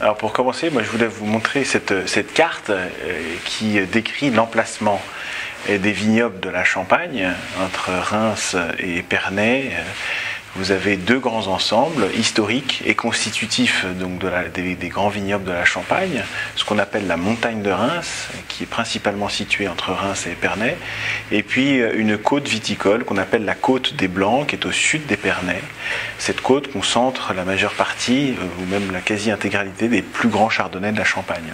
Alors pour commencer, moi je voulais vous montrer cette carte qui décrit l'emplacement des vignobles de la Champagne entre Reims et Épernay. Vous avez deux grands ensembles historiques et constitutifs donc des grands vignobles de la Champagne, ce qu'on appelle la montagne de Reims, qui est principalement située entre Reims et Épernay, et puis une côte viticole qu'on appelle la côte des Blancs, qui est au sud d'Épernay. Cette côte concentre la majeure partie, ou même la quasi-intégralité, des plus grands chardonnays de la Champagne.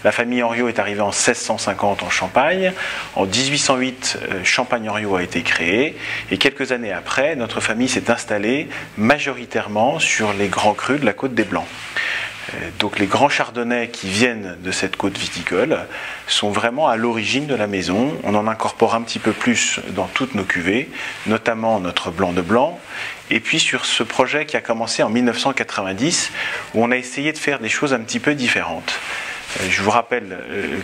La famille Henriot est arrivée en 1650 en Champagne. En 1808, Champagne Henriot a été créé, et quelques années après, notre famille s'est installée majoritairement sur les grands crus de la côte des Blancs. Donc les grands chardonnays qui viennent de cette côte viticole sont vraiment à l'origine de la maison. On en incorpore un petit peu plus dans toutes nos cuvées, notamment notre blanc de blanc. Et puis sur ce projet qui a commencé en 1990, où on a essayé de faire des choses un petit peu différentes. Je vous rappelle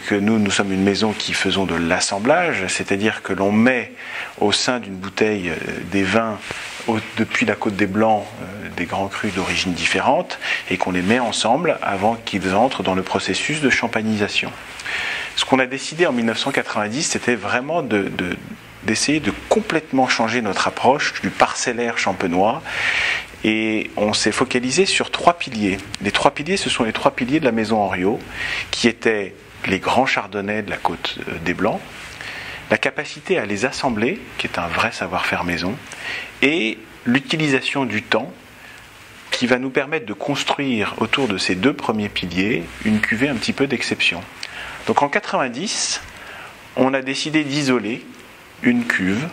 que nous sommes une maison qui faisons de l'assemblage, c'est-à-dire que l'on met au sein d'une bouteille des vins depuis la côte des Blancs, des grands crus d'origine différente, et qu'on les met ensemble avant qu'ils entrent dans le processus de champagnisation. Ce qu'on a décidé en 1990, c'était vraiment d'essayer de complètement changer notre approche du parcellaire champenois. Et on s'est focalisé sur trois piliers. Les trois piliers, ce sont les trois piliers de la maison Henriot, qui étaient les grands chardonnays de la côte des Blancs, la capacité à les assembler, qui est un vrai savoir-faire maison, et l'utilisation du temps, qui va nous permettre de construire autour de ces deux premiers piliers une cuvée un petit peu d'exception. Donc en 90, on a décidé d'isoler une cuve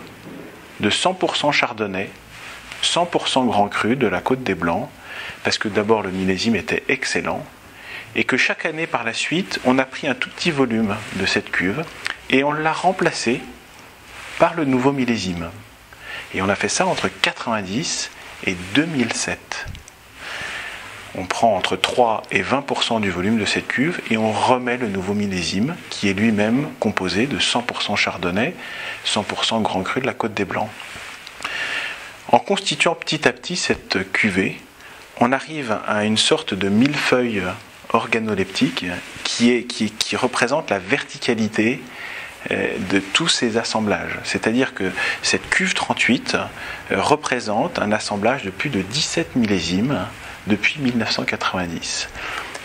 de 100% chardonnay, 100% grand cru de la côte des Blancs, parce que d'abord le millésime était excellent, et que chaque année par la suite, on a pris un tout petit volume de cette cuve, et on l'a remplacé par le nouveau millésime. Et on a fait ça entre 90 et 2007. On prend entre 3 et 20% du volume de cette cuve, et on remet le nouveau millésime, qui est lui-même composé de 100% chardonnay, 100% grand cru de la côte des Blancs. En constituant petit à petit cette cuvée, on arrive à une sorte de millefeuille organoleptique qui représente la verticalité de tous ces assemblages. C'est-à-dire que cette cuve 38 représente un assemblage de plus de 17 millésimes depuis 1990.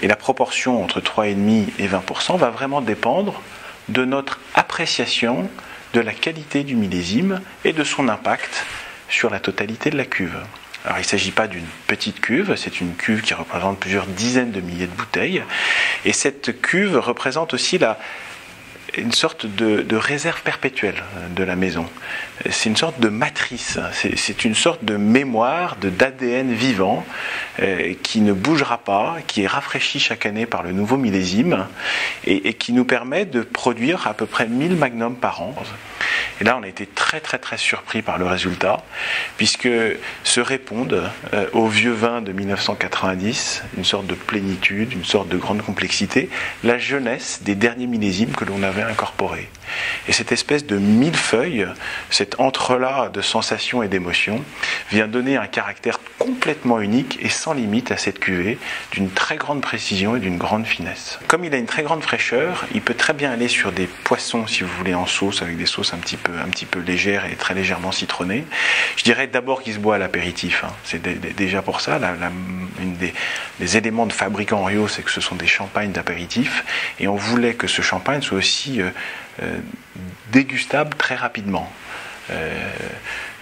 Et la proportion entre 3,5 et 20% va vraiment dépendre de notre appréciation de la qualité du millésime et de son impact sur la totalité de la cuve. Alors il ne s'agit pas d'une petite cuve, c'est une cuve qui représente plusieurs dizaines de milliers de bouteilles, et cette cuve représente aussi une sorte de réserve perpétuelle de la maison. C'est une sorte de matrice, c'est une sorte de mémoire, d'ADN vivant qui ne bougera pas, qui est rafraîchi chaque année par le nouveau millésime et qui nous permet de produire à peu près 1000 magnums par an. Et là, on a été très surpris par le résultat, puisque se répondent aux vieux vins de 1990, une sorte de plénitude, une sorte de grande complexité, la jeunesse des derniers millésimes que l'on avait incorporés. Et cette espèce de millefeuille, cet entrelac de sensations et d'émotions, vient donner un caractère complètement unique et sans limite à cette cuvée, d'une très grande précision et d'une grande finesse. Comme il a une très grande fraîcheur, il peut très bien aller sur des poissons, si vous voulez, en sauce, avec des sauces un petit peu légères et très légèrement citronnées. Je dirais d'abord qu'il se boit à l'apéritif. C'est déjà pour ça, une des éléments de fabricant Henriot, c'est que ce sont des champagnes d'apéritif, et on voulait que ce champagne soit aussi dégustable très rapidement.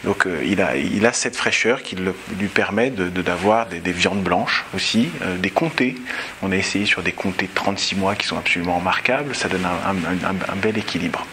Donc il a cette fraîcheur qui lui permet d'avoir des viandes blanches aussi, des comtés. On a essayé sur des comtés de 36 mois qui sont absolument remarquables, ça donne un bel équilibre.